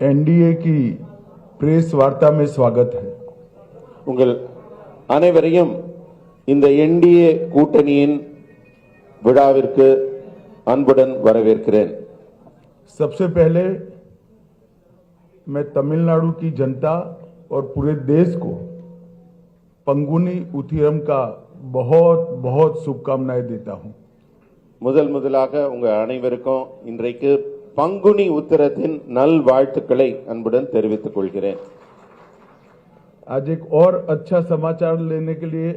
NDA की press वार्ता में स्वागत है। உங்கள் அனைவரையும் இந்த என்டிஏ கூட்டணியின் விழாவிற்கு அன்புடன் வரவேற்கிறேன். सबसे पहले मैं तमिलनाडु की जनता और पूरे देश को पंगुनी उथिरम का बहुत बहुत शुभकामनाएं देता हूं। முதலாக உங்க அனைவருக்கும் இன்றைக்கு பங்குனி உத்திரத்தின் நல்வாழ்த்துக்களை அன்புடன் தெரிவித்துக் கொள்கிறேன். आज एक और अच्छा समाचार लेने के लिए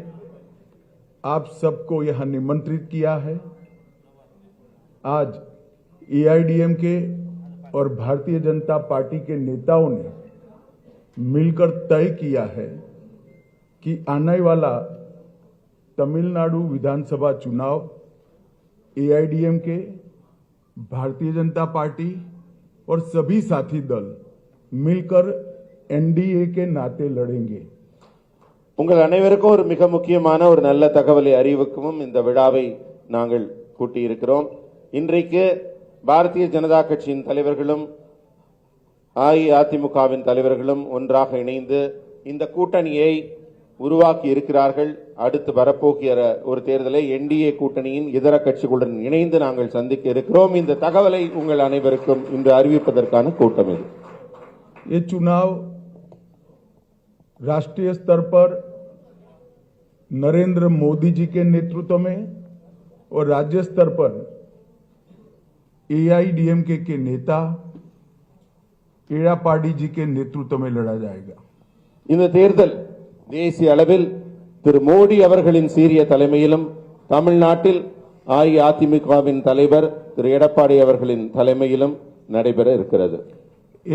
आप सबको यहां निमंत्रित किया है। आज एआईडीएमके और भारतीय जनता पार्टी के नेताओं ने मिलकर तय किया है कि आने वाला तमिलनाडु विधानसभा चुनाव एआईडीएमके, भारतीय जनता पार्टी और सभी साथी दल मिलकर एनडीए के नाते लड़ेंगे। உங்கள் அனைவருக்கும் ஒரு மிக முக்கியமான ஒரு நல்ல தகவலை அறிவிக்கவும் இந்த விழாவை நாங்கள் கூட்டியிருக்கிறோம். இன்றைக்கு பாரதிய ஜனதா கட்சியின் தலைவர்களும் அஇஅதிமுகவின் தலைவர்களும் ஒன்றாக இணைந்து இந்த கூட்டணியை உருவாக்கி இருக்கிறார்கள். அடுத்து வரப்போகிற ஒரு தேர்தலை என்டிஏ கூட்டணியின் இதர கட்சிகளுடன் இணைந்து நாங்கள் சந்திக்க இருக்கிறோம். இந்த தகவலை உங்கள் அனைவருக்கும் இன்று அறிவிப்பதற்கான கூட்டம் இது. ये चुनाव राष्ट्रीय स्तर पर नरेंद्र मोदी जी के नेतृत्व में और राज्य स्तर पर एआईडीएमके के नेता एड़ापाडी जी के नेतृत्व में लड़ा जाएगा. இந்த தேர்தல் தேசிய அளவில் திரு மோடி அவர்களின் சீரிய தலைமையிலும் தமிழ்நாட்டில் அஇஅதிமுகவின் தலைவர் திரு எடப்பாடி அவர்களின் தலைமையிலும் நடைபெற இருக்கிறது.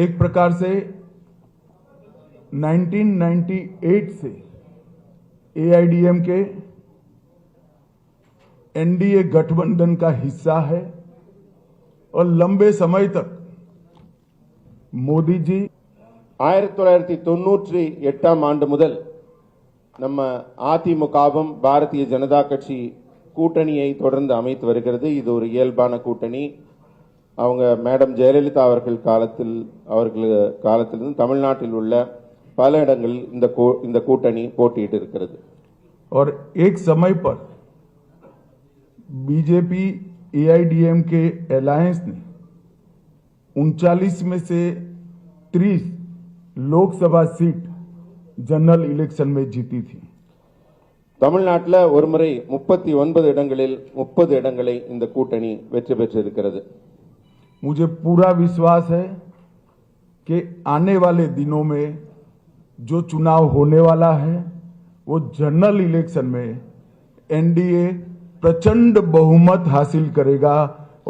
एक प्रकार से 1998 से एआईडीएमके एनडीए गठबंधन का हिस्सा है और लंबे समय तक मोदी जी 1998 ஆண்டு முதல் நம்ம அதிமுகவும் பாரதிய ஜனதா கட்சி கூட்டணியை தொடர்ந்து அமைத்து வருகிறது. இது ஒரு இயல்பான கூட்டணி. அவங்க மேடம் ஜெயலலிதா அவர்கள் காலத்திலிருந்து தமிழ்நாட்டில் உள்ள பல இடங்களில் இந்த கூட்டணி போட்டியிட்டு இருக்கிறது. और एक समय पर बीजेपी एआईडीएमके अलायंस ने 39 में से 30 लोकसभा सीट जनरल इलेक्शन में जीती थी. தமிழ்நாட்டில் ஒருமுறை 39 இடங்களில் 30 இடங்களை இந்த கூட்டணி வெற்றி பெற்றிருக்கிறது. मुझे पूरा विश्वास है कि आने वाले दिनों में जो चुनाव होने वाला है वो जनरल इलेक्शन में एनडीए प्रचंड बहुमत हासिल करेगा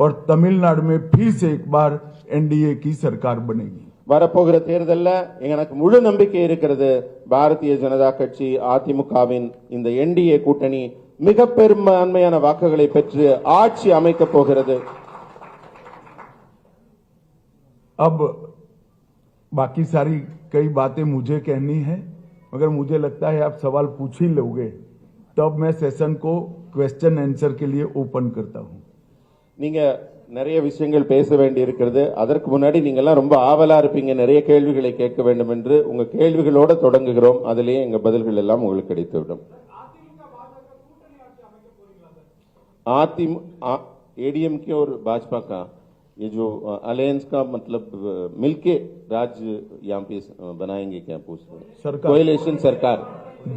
और तमिलनाडु में फिर से एक बार एनडीए की सरकार बनेगी. வரப்போகிற தேர்தலில் எனக்கு முழு நம்பிக்கை இருக்கிறது. பாரதிய ஜனதா கட்சி அதிமுகவின் இந்த என்டிஏ கூட்டணி மிக பெரும்பான்மையான வாக்குகளை பெற்று ஆட்சி அமைக்கப் போகிறது. अब बाकी सारी कई बातें मुझे कहनी है, मगर मुझे लगता है आप सवाल पूछ ही लोगे, तब मैं सेशन को क्वेश्चन आंसर के लिए ओपन करता हूं. நீங்க நிறைய விஷயங்கள் பேச வேண்டி இருக்கிறது. அதற்கு முன்னாடி நீங்க எல்லாம் ரொம்ப ஆவலா இருப்பீங்க, நிறைய கேள்விகளை கேட்க வேண்டும் என்று. உங்க கேள்விகளோட தொடங்குகிறோம். அதிலேயே எங்க பதில்கள் எல்லாம் உங்களுக்கு கிடைத்துவிடும். एडीएमके और भाजपा का ये जो अलायंस का मतलब मिलके राज्य यहाँ पे बनाएंगे क्या पूछ रहे हैं? सरकार, कोएलिशन सरकार.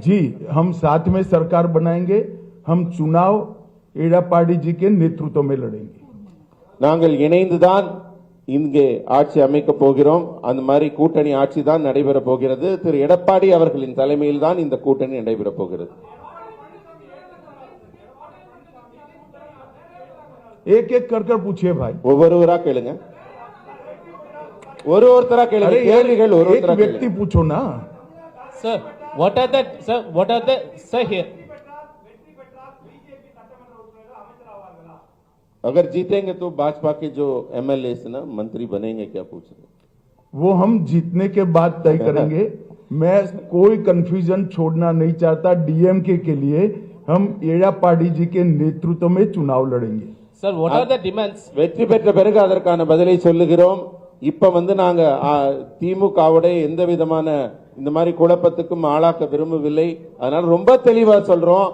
जी, हम साथ में सरकार बनाएंगे. हम चुनाव एड़ापाडी जी के नेतृत्व में लड़ेंगे. நாங்கள் இணைந்துதான் இங்கே ஆட்சி அமைக்க போகிறோம். அந்த மாதிரி கூட்டணி ஆட்சி தான் நடைபெற போகிறது. திரு எடப்பாடி அவர்களின் தலைமையில் தான் இந்த கூட்டணி நடைபெற போகிறது. एक एक कर पूछिए भाई. ஒவ்வொருவரா கேளுங்க. ஒருத்தரா கேளுங்க. கேள்விகள் एक व्यक्ति पूछो ना. Sir, what are the sir here? अगर जीतेंगे तो भाजपा के जो एमएलए ना मंत्री बनेंगे क्या पूछ रहे? वो हम जीतने के बाद तय करेंगे. मैं कोई कंफ्यूजन छोड़ना नहीं चाहता. डीएमके के लिए हम एड़ापाडी जी के नेतृत्व में चुनाव लड़ेंगे. Sir, what are the demands? வெற்றி பெற்ற பிறகு அதற்கான பதிலை சொல்லுகிறோம். இப்ப வந்து நாங்க திமுகவோட எந்த விதமான இந்த மாதிரி குழப்பத்துக்கும் ஆளாக்க விரும்பவில்லை. அதனால ரொம்ப தெளிவா சொல்றோம்,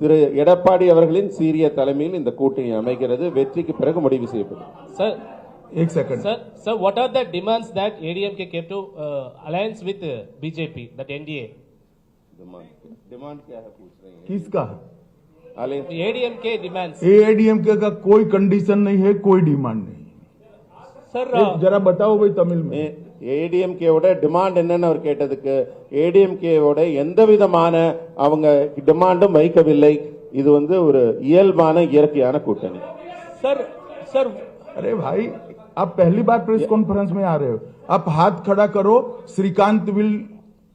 திரு எடப்பாடி அவர்களின் சீரிய தலைமையில் இந்த கூட்டணி அமைகிறது. வெற்றிக்கு பிறகு முடிவு செய்யப்படும். Sir, एक second sir, what are the demands that ADMK came to alliance with BJP, that NDA? Demand क्या है पूछ रहे हैं? किसका ADMK demands. एआईडीएमके का कोई कंडीशन नहीं है, कोई डिमांड नहीं। Sir, जरा बताओ भाई तमिल में। ஏடிஎம்கேவோட டிமாண்ட் என்னன்னு அவர் கேட்டதுக்கு, ஏடிஎம்கேவோட எந்த விதமான அவங்க டிமாண்டும் வைக்கவில்லை. இது வந்து ஒரு இயல்பான இயற்கையான கூட்டணி. sir, अरे भाई, आप पहली बार प्रेस कॉन्फ्रेंस में आ रहे हो, आप हाथ खड़ा करो, श्रीकांत विल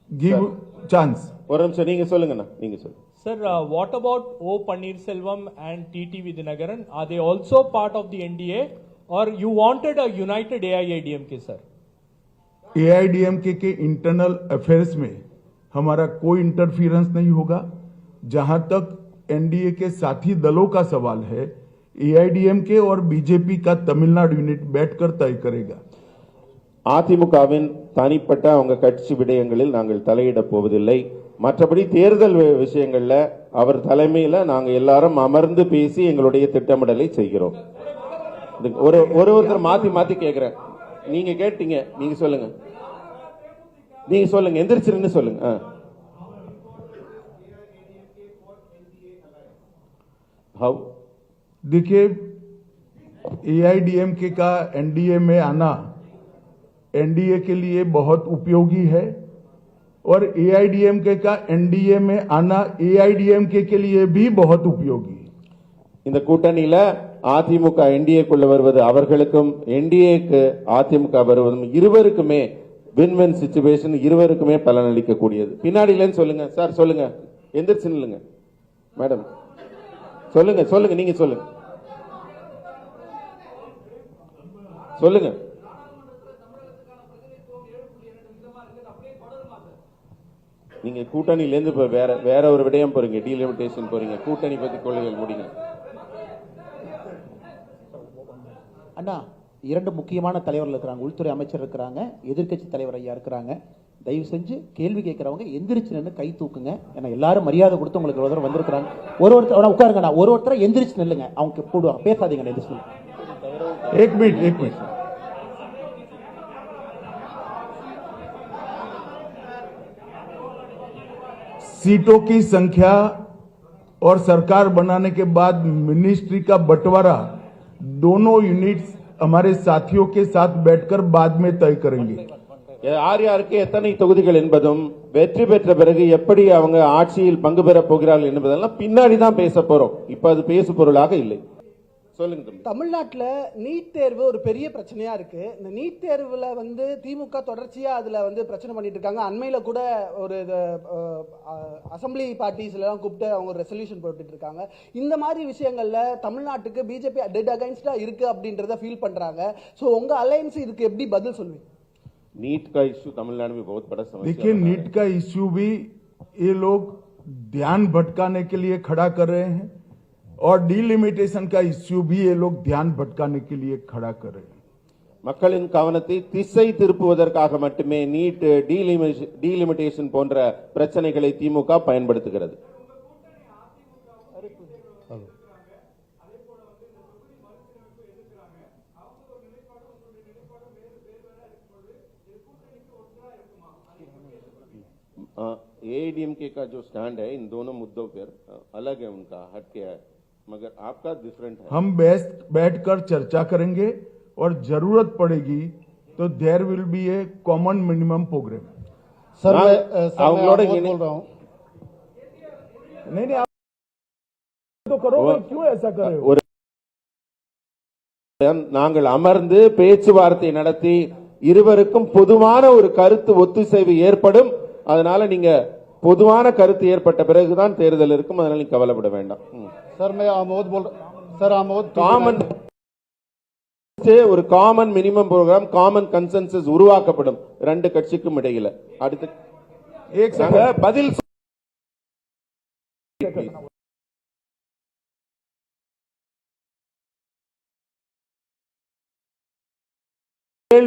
गिव चांस। ஒரு நிமிஷம் நீங்க சொல்லுங்கண்ணா, நீங்க சொல்லுங்க. Sir, what about O Pannirselvam and TT Vidyanagaran? Are they also part of the NDA, or you wanted a united AIADMK, sir? AIADMK के इंटरनल अफेयर्स में हमारा कोई इंटरफियरेंस नहीं होगा। जहां तक एनडीए के साथी दलों का सवाल है, एआईडीएमके और बीजेपी का तमिलनाडु यूनिट बैठकर तय करेगा। அதிமுகவின் தனிப்பட்ட அவங்க கட்சி விடயங்களில் நாங்கள் தலையிட போவதில்லை. மற்றபடி தேர்தல் விஷயங்கள்ல அவர் தலைமையில நாங்க எல்லாரும் அமர்ந்து பேசி எங்களுடைய திட்டமிடலை செய்கிறோம். ஒருத்தர் மாத்தி மாத்தி கேக்குறேன். நீங்க கேட்டீங்க, நீங்க சொல்லுங்க, நீங்க சொல்லுங்க, எந்திரிச்சிருந்து சொல்லுங்க. हाउ देखिए, एआईडीएमके का एनडीए में आना एनडीए के लिए बहुत उपयोगी है, और एआईडीएमके का एनडीए में आना एआईडीएमके के लिए भी बहुत उपयोगी है। இந்த கூட்டணியில அதிமுக என்டிஏக்குள்ள வருவது அவர்களுக்கும், என்டிஏக்கு அதிமுக வருவதும் இருவருக்குமே வின்-வின் சிச்சுவேஷன், இருவருக்குமே பலனளிக்க கூடியது. பின்னாடியிலன்னு சொல்லுங்க சார், சொல்லுங்க, எந்திரிச்சு நில்லுங்க மேடம், சொல்லுங்க சொல்லுங்க, நீங்க சொல்லுங்க சொல்லுங்க. நீங்க கூட்டணியில இருந்து இப்ப வேற ஒரு விடயம் போறீங்க, டீலிமிட்டேஷன் போறீங்க, கூட்டணி பத்தி கொள்கைகள் முடிங்க. அண்ணா, இரண்டு முக்கியமான தலைவர்கள் இருக்கிறாங்க, உள்துறை அமைச்சர் இருக்கிறாங்க, எதிர்க்கட்சி தலைவர் ஐயா இருக்கிறாங்க. தயவு செஞ்சு கேள்வி கேட்கறவங்க எந்திரிச்சு நின்று கை தூக்குங்க. ஏன்னா எல்லாரும் மரியாதை கொடுத்து உங்களுக்கு ஒரு தடவை வந்திருக்கிறாங்க. ஒருத்தர் உட்காருங்கண்ணா, ஒருத்தரை எந்திரிச்சு நில்லுங்க, அவங்க போடுவாங்க, பேசாதீங்க. எந்திரிச்சு एक मिनट सीटों की संख्या और सरकार बनाने के बाद मिनिस्ट्री का बंटवारा दोनों यूनिट्स हमारे साथियों के साथ बैठकर बाद में तय करेंगे। யார் யாருக்கு எத்தனை தொகுதிகள் என்பதும், வெற்றி பெற்ற பிறகு எப்படி அவங்க ஆட்சியில் பங்கு பெறப் போகிறார்கள் என்பதெல்லாம் பின்னாடி தான் பேச போறோம். இப்ப அது பேசு பொருளாக இல்லை. சொல்லுங்க தம்பி. தமிழ்நாட்டில் நீட் தேர்வு ஒரு பெரிய பிரச்சனையா இருக்கு. இந்த நீட் தேர்வுல வந்து திமுக தொடர்ச்சியா அதுல வந்து பிரச்சனை பண்ணிட்டு இருக்காங்க. அண்மையில கூட ஒரு அசம்பிளி பார்ட்டிஸ்ல எல்லாம் கூப்பிட்டு அவங்க ஒரு ரெசல்யூஷன் போட்டுட்டு இருக்காங்க. இந்த மாதிரி விஷயங்கள்ல தமிழ்நாட்டுக்கு பிஜேபி டெட் அகைன்ஸ்டா இருக்கு அப்படின்றத ஃபீல் பண்றாங்க. சோ உங்க அலையன்ஸ் இதுக்கு எப்படி பதில் சொல்வீங்க? नीट का इश्यू तमिलनाडु में बहुत बड़ा समस्या। देखिए, नीट का इश्यू भी ये लोग ध्यान भटकाने के लिए खड़ा कर रहे हैं, और डीलिमिटेशन का इश्यू भी ये लोग ध्यान भटकाने के लिए खड़ा कर रहे हैं। மக்களின் கவனத்தை திசை திருப்புவதற்காக மட்டுமே நீட், டீலிமிட்டேஷன் போன்ற பிரச்சனைகளை திமுக பயன்படுத்துகிறது. एआईडीएमके का जो स्टैंड है इन दोनों मुद्दों पर अलग है, उनका हटके है, मगर आपका डिफरेंट है। हम बैठकर चर्चा करेंगे, और जरूरत पड़ेगी तो there will be a common minimum programme. Sir அவங்களோட बोल रहा हूं। नहीं, आप तो करो, क्यों ऐसा कर रहे हो? நாங்கள் அமர்ந்து பேச்சுவார்த்தை நடத்தி இருவருக்கும் பொதுவான ஒரு கருத்து ஒத்துசைவு ஏற்படும். அதனால நீங்க பொதுவான கருத்து ஏற்பட்ட பிறகுதான் தேர்தல் இருக்கும். அதனால நீங்க கவலைப்பட வேண்டாம். सर मैं आमोद बोल सर आमोद காமன் ஒரு common minimum programme, common consensus உருவாக்கப்படும் ரெண்டு கட்சிக்கும் இடையில. அடுத்து பதில்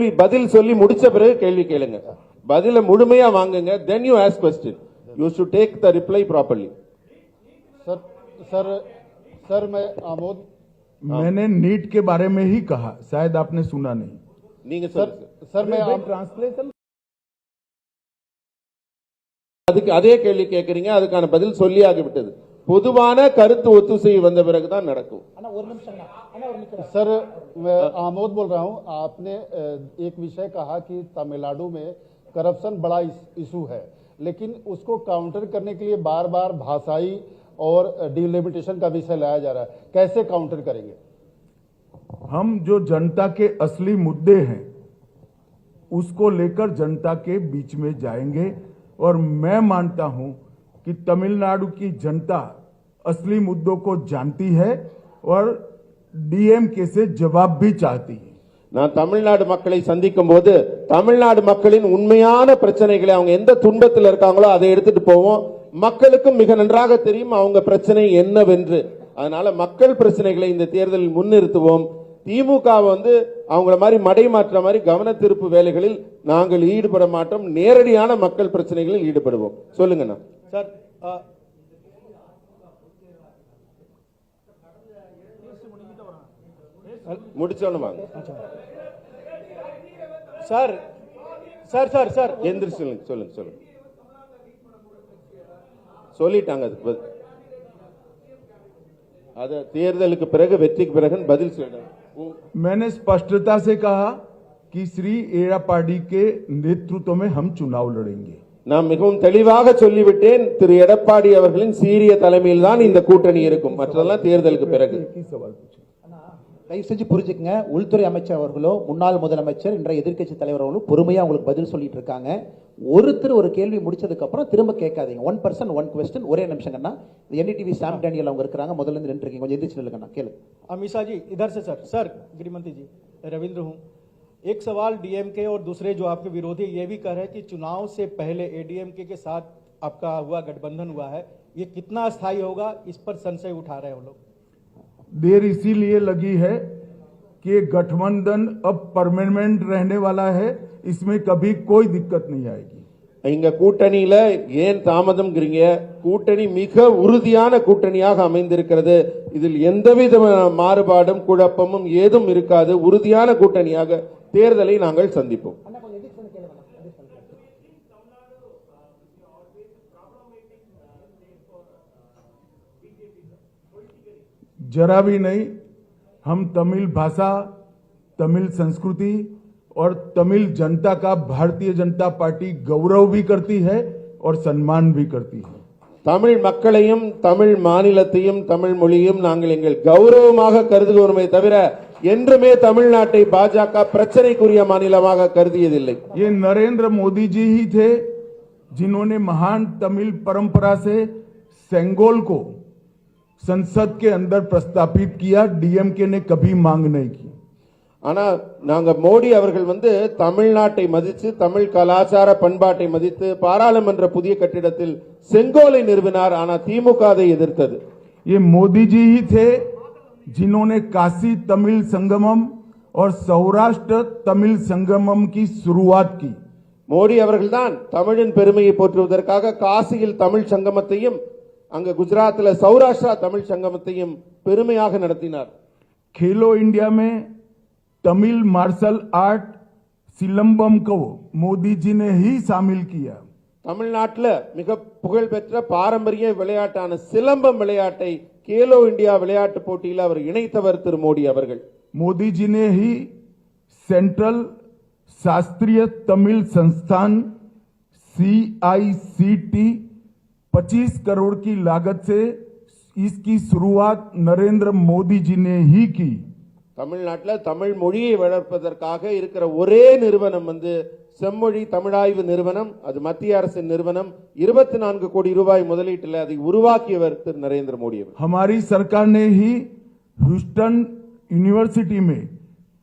கேள்வி பதில் சொல்லி முடிச்ச பிறகு கேள்வி கேளுங்க. பதில முழுமையா வாங்குங்க. then you ask question. You should take the reply properly. Sir मैं आमोद मैंने नीट के बारे में ही कहा, शायद आपने सुना नहीं। நீங்க सर சொல்லுங்க. सर मैं ट्रांसलेशन அதுக்கு அதே கேள்வி கேட்கறீங்க, அதுக்கான பதில் சொல்லி ஆகிவிட்டது. பொதுவான கருத்து ஒத்துசைவு வந்த பிறகுதான் நடக்கும். सर मैं आमोद बोल रहा हूं। आपने एक विषय कहा कि तमिलनाडु में करप्शन बड़ा इशू है, लेकिन उसको काउंटर करने के लिए बार बार भाषाई और डिलिमिटेशन का विषय लाया जा रहा है, कैसे काउंटर करेंगे? हम जो जनता के असली मुद्दे हैं उसको लेकर जनता के बीच में जाएंगे, और मैं मानता हूं कि तमिलनाडु की जनता असली मुद्दों को जानती है और डीएमके से जवाब भी चाहती है। நான் தமிழ்நாடு மக்களை சந்திக்கும் போது தமிழ்நாடு மக்களின் உண்மையான பிரச்சனைகளை, அவங்க எந்த துன்பத்தில் இருக்காங்களோ அதை எடுத்துட்டு போவோம். மக்களுக்கும் மிக நன்றாக தெரியும் அவங்க பிரச்சனை என்னவென்று. அதனால மக்கள் பிரச்சனைகளை இந்த தேர்தலில் முன்னிறுத்துவோம். திமுக அவங்கள மாதிரி மடை மாற்ற மாதிரி கவன திருப்பு வேலைகளில் நாங்கள் ஈடுபட மாட்டோம். நேரடியான மக்கள் பிரச்சனைகளில் ஈடுபடுவோம். சொல்லுங்கண்ணா. सर முடிச்சோன்னு வாங்க. सर सर सर सर எந்திரிச்சு சொல்லுங்க. சொல்லுங்க சொல்லுங்க. சொல்லிட்டாங்க. அதுக்கு அது தேர்தலுக்கு பிறகு வெற்றிக்கு பிறகு பதில் சொல்லுங்க. मैंने स्पष्टता से कहा कि श्री एड़ापाडी के नेतृत्व में हम चुनाव लड़ेंगे। நான் மிகவும் தெளிவாக சொல்லிவிட்டேன். திரு எடப்பாடி அவர்களின் சீரிய தலைமையில் தான் இந்த கூட்டணி இருக்கும். மற்றதெல்லாம் தேர்தலுக்கு பிறகு. सवाल पूछे। தயவு செஞ்சு புரிஞ்சுக்கங்க, உள்துறை அமைச்சர் அவர்களோ முன்னாள் முதலமைச்சர் இன்றைய எதிர்க்கட்சி தலைவர் அவர்களும் பொறுமையா உங்களுக்கு பதில் சொல்லிட்டு இருக்காங்க. ஒருத்தர் ஒரு கேள்வி முடிச்சதுக்கு அப்புறம் திரும்ப கேட்காதீங்க. 1 person 1 question. ஒரே நிமிஷங்கண்ணா. என்டிடிவி சாம் டேனியல் அவங்க இருக்காங்க, முதல்ல இருந்து நின்று இருக்கீங்க, கொஞ்சம் எந்திரிச்சு நில்லுங்கண்ணா. கேளு. अमीषा जी इधर से सर गृहमंत्री जी रविंद्र हूँ। एक सवाल डीएमके और दूसरे जो आपके विरोधी ये भी कह रहे हैं कि चुनाव से पहले एडीएमके के साथ आपका गठबंधन हुआ है, ये कितना अस्थायी होगा, इस पर संशय उठा रहे हैं वो लोग। देर इसीलिए लगी है कि गठबंधन अब परमानेंट रहने वाला है, इसमें कभी कोई दिक्कत नहीं आएगी। இங்க கூட்டணியில ஏன் தாமதம்ங்கிறீங்க? கூட்டணி மிக உறுதியான கூட்டணியாக அமைந்திருக்கிறது. இதில் எந்தவித மாறுபாடும் குழப்பமும் ஏதும் இருக்காது. உறுதியான கூட்டணியாக தேர்தலை நாங்கள் சந்திப்போம். जरा भी नहीं। हम तमिल भाषा, तमिल संस्कृति और तमिल जनता का भारतीय जनता पार्टी गौरव भी करती है और सम्मान भी करती है। தமிழ் மக்களையும் தமிழ் மாநிலத்தையும் தமிழ் மொழியும் நாங்கள் எங்கள் கௌரவமாக கருதுகிறோமே தவிர என்றுமே தமிழ்நாட்டை பாஜக பிரச்சனைக்குரிய மாநிலமாக கருதியதில்லை. ये नरेंद्र मोदी जी ही थे जिन्होंने महान तमिल परंपरा से सेंगोल को संसद के अंदर प्रस्तापित किया। डीएमके ने कभी मांग नहीं की। ஆனா நாங்க மோடி அவர்கள் தமிழ்நாட்டை மதித்து தமிழ் கலாச்சார பண்பாட்டை மதித்து பாராளுமன்ற புதிய கட்டிடத்தில் செங்கோலை நிறுவினார். ஆனா திமுக அதை எதிர்த்தது. ये मोदी जी ही थे जिन्होंने काशी तमिल संगमम और सौराष्ट्र तमिल संगमम की शुरुआत की। மோடி அவர்கள்தான் தமிழின் பெருமையை போற்றுவதற்காக காசியில் தமிழ் சங்கமத்தையும் அங்க குஜராத்தில் சௌராஷ்டிரா தமிழ் சங்கமத்தையும் பெருமையாக நடத்தினார். खेलो इंडिया में तमिल मार्शल आर्ट सिलंबम को मोदी जी ने ही शामिल किया। தமிழ்நாட்டில் மிக புகழ்பெற்ற பாரம்பரிய விளையாட்டான சிலம்பம் விளையாட்டை கேலோ இந்தியா விளையாட்டு போட்டியில் அவர் இணைத்தவர் திரு மோடி அவர்கள். मोदी जी ने ही सेंट्रल शास्त्रीय तमिल संस्थान CICT 25 करोड़ की लागत से इसकी शुरुआत नरेंद्र मोदी जी ने ही की। தமிழ்நாட்டில் தமிழ் மொழியை வளர்ப்பதற்காக இருக்கிற ஒரே நிறுவனம் செம்மொழி தமிழாய்வு நிறுவனம். அது மத்திய அரசின் நிறுவனம். 24 கோடி ரூபாய் முதலீட்டில் அதை உருவாக்கியவர் திரு நரேந்திர மோடி அவர். हमारी सरकार ने ही ह्यूस्टन यूनिवर्सिटी में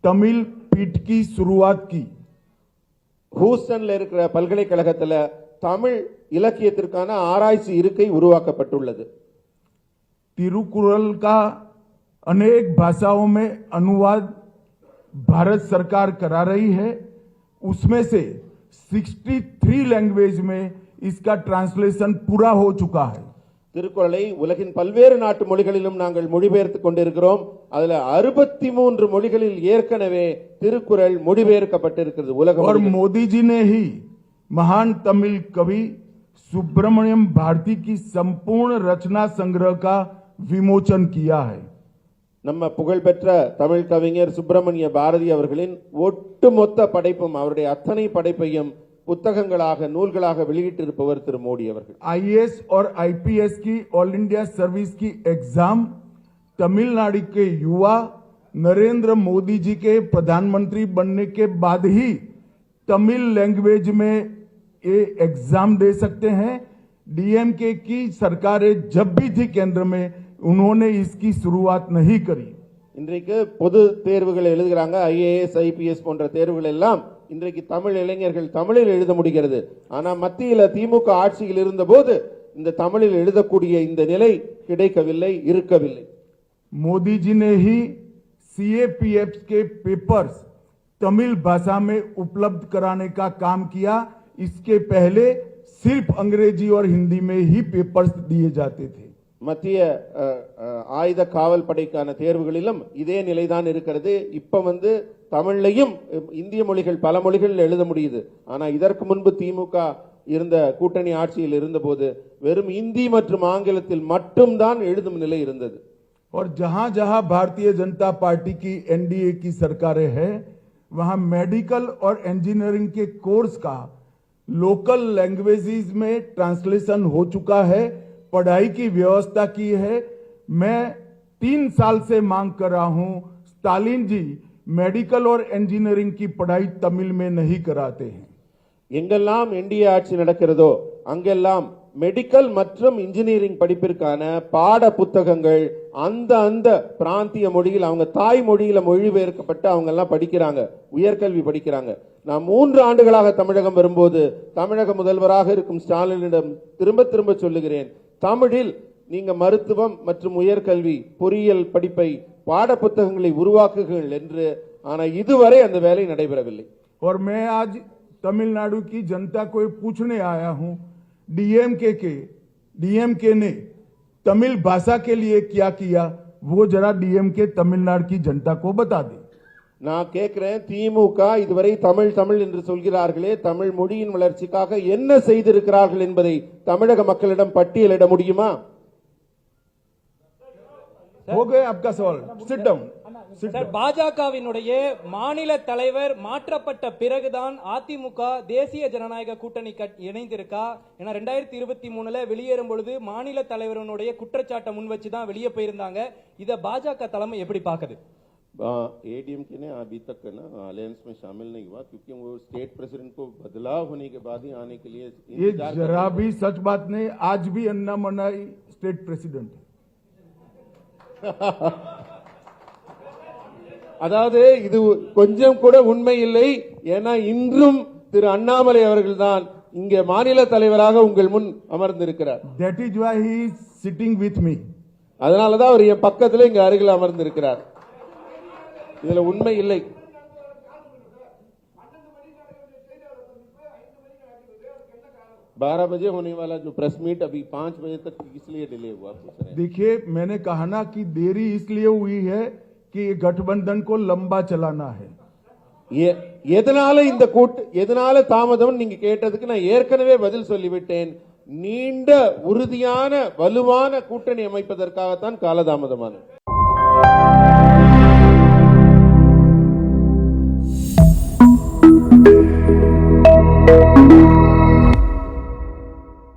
तमिल पीठ की शुरुआत की। ஹூஸ்டன்ல இருக்கிற பல்கலைக்கழகத்தில் தமிழ் இலக்கியத்திற்கான ஆராய்ச்சி இருக்கை உருவாக்கப்பட்டுள்ளது. तिरुकुरल का अनेक भाषाओं में अनुवाद भारत सरकार करा रही है। उसमें से 63 लैंग्वेज में इसका ट्रांसलेशन पूरा हो चुका है। திருக்குறளை உலகின் பல்வேறு நாட்டு மொழிகளிலும் நாங்கள் மொழிபெயர்த்துக் கொண்டிருக்கிறோம். அதுல 63 மொழிகளில் ஏற்கனவே திருக்குறள் மொழிபெயர்க்கப்பட்டிருக்கிறது உலக और மொழிகளில். मोदी जी ने ही महान तमिल कवि सुब्रमण्यम भारती की संपूर्ण रचना संग्रह का विमोचन किया है। நம்ம புகழ்பெற்ற தமிழ் கவிஞர் சுப்பிரமணிய பாரதி அவர்களின் ஒட்டுமொத்த படைப்பும் அவருடைய அத்தனை படைப்பையும் புத்தகங்களாக நூல்களாக வெளியிட்டிருப்பவர் திரு மோடி அவர்கள். आईएएस और आईपीएस की ऑल इंडिया सर्विस की एग्जाम तमिलनाडु के युवा नरेंद्र मोदी जी के प्रधानमंत्री बनने के बाद ही तमिल लैंग्वेज में ये एग्जाम दे सकते हैं। डीएमके की सरकारें जब भी थी केंद्र में उन्होंने इसकी शुरुआत नहीं करी। இன்றைக்கு பொது தேர்வுகள் எழுதுகிறாங்க, ஐஏஎஸ் ஐபிஎஸ் போன்ற தேர்வுகள் எல்லாம் இன்றைக்கு தமிழ் இளைஞர்கள் தமிழில் எழுத முடிகிறது. ஆனா மத்தியில திமுக ஆட்சியில் இருந்தபோது இந்த தமிழில் எழுதக்கூடிய இந்த நிலை கிடைக்கவில்லை, இருக்கவில்லை. मोदी जी ने ही सीएपीएफ के पेपर्स तमिल भाषा में उपलब्ध कराने का काम किया। इसके पहले सिर्फ अंग्रेजी और हिंदी में ही पेपर्स दिए जाते थे। மத்திய ஆயுத காவல் படைக்கான தேர்வுகளிலும் இதே நிலைதான் இருக்கிறது. இப்ப தமிழ்லையும் இந்திய மொழிகள் பல மொழிகளில் எழுத முடியுது. ஆனா இதற்கு முன்பு திமுக இருந்த கூட்டணி ஆட்சியில் இருந்தபோது வெறும் இந்தி மற்றும் ஆங்கிலத்தில் மட்டும்தான் எழுதும் நிலை இருந்தது. और जहां जहां भारतीय जनता पार्टी की एनडीए की सरकारें हैं वहां मेडिकल और इंजीनियरिंग के कोर्स का लोकल लैंग्वेजेस में ट्रांसलेशन हो चुका है, पढ़ाई की व्यवस्था की है। मैं 3 साल से मांग कर रहा हूं, स्टालिन जी मेडिकल और इंजीनियरिंग की पढ़ाई तमिल में नहीं कराते हैं। எங்கெல்லாம் என்டிஏ ஆட்சி நடக்கிறதோ அங்கெல்லாம் மெடிக்கல் மற்றும் இன்ஜினியரிங் படிப்பிற்கான பாட புத்தகங்கள் அந்த பிராந்திய மொழியில் அவங்க தாய் மொழியில மொழிபெயர்க்கப்பட்டு அவங்க எல்லாம் படிக்கிறாங்க, உயர்கல்வி படிக்கிறாங்க. நான் 3 ஆண்டுகளாக தமிழகம் வரும்போது தமிழக முதல்வராக இருக்கும் ஸ்டாலினிடம் திரும்ப திரும்ப சொல்லுகிறேன், தமிழில் நீங்க மருத்துவம் மற்றும் உயர்கல்வி பொறியியல் படிப்பை பாட புத்தகங்களை உருவாக்குங்கள் என்று. ஆனா இதுவரை அந்த வேலை நடைபெறவில்லை. और मैं आज तमिलनाडु की जनता को पूछने आया हूं, डीएमके ने तमिल भाषा के लिए क्या किया वो जरा डीएमके तमिलनाडु की जनता को बता दे। நான் கேட்கிறேன், திமுக இதுவரை தமிழ் தமிழ் என்று சொல்கிறார்களே, தமிழ் மொழியின் வளர்ச்சிக்காக என்ன செய்திருக்கிறார்கள் என்பதை தமிழக மக்களிடம் பட்டியலிட முடியுமா? हो गए आपका सवाल, सिट डाउन। சார், பாஜகவினுடைய மாநில தலைவர் மாற்றப்பட்ட பிறகுதான் அதிமுக தேசிய ஜனநாயக கூட்டணி இணைந்திருக்கா? ஏன்னா 2023 வெளியேறும் பொழுது மாநில தலைவருடைய குற்றச்சாட்டை முன் வச்சு தான் வெளியே போயிருந்தாங்க. இத பாஜக தலைமை எப்படி பாக்குது? एडीएमके ने अभी तक ना अलायंस में शामिल नहीं हुआ क्योंकि वो स्टेट प्रेसिडेंट को बदलाव होने के बाद ही आने के लिए ये जरा भी सच बात नहीं। आज भी अन्नामलाई स्टेट प्रेसिडेंट है। அதாவது இது கொஞ்சம் கூட உண்மை இல்லை. ஏன்னா இன்றும் திரு அண்ணாமலை அவர்கள்தான் இங்கே மாநில தலைவராக உங்கள் முன் அமர்ந்திருக்கிறார். That is why he is sitting with me. அதனாலதான் அவர் என் பக்கத்துல இங்க அருகில் அமர்ந்திருக்கிறார். இதுல உண்மை இல்லை. बारह बजे होने वाला जो प्रेस मीट अभी 5 बजे तक इसलिए डिले हुआ। देखिए, मैंने कहा ना कि देरी इसलिए हुई है कि गठबंधन को लंबा चलाना है। எதனால தாமதம் நீங்க கேட்டதுக்கு நான் ஏற்கனவே பதில் சொல்லிவிட்டேன். நீண்ட உறுதியான வலுவான கூட்டணி அமைப்பதற்காகத்தான் காலதாமதமானது.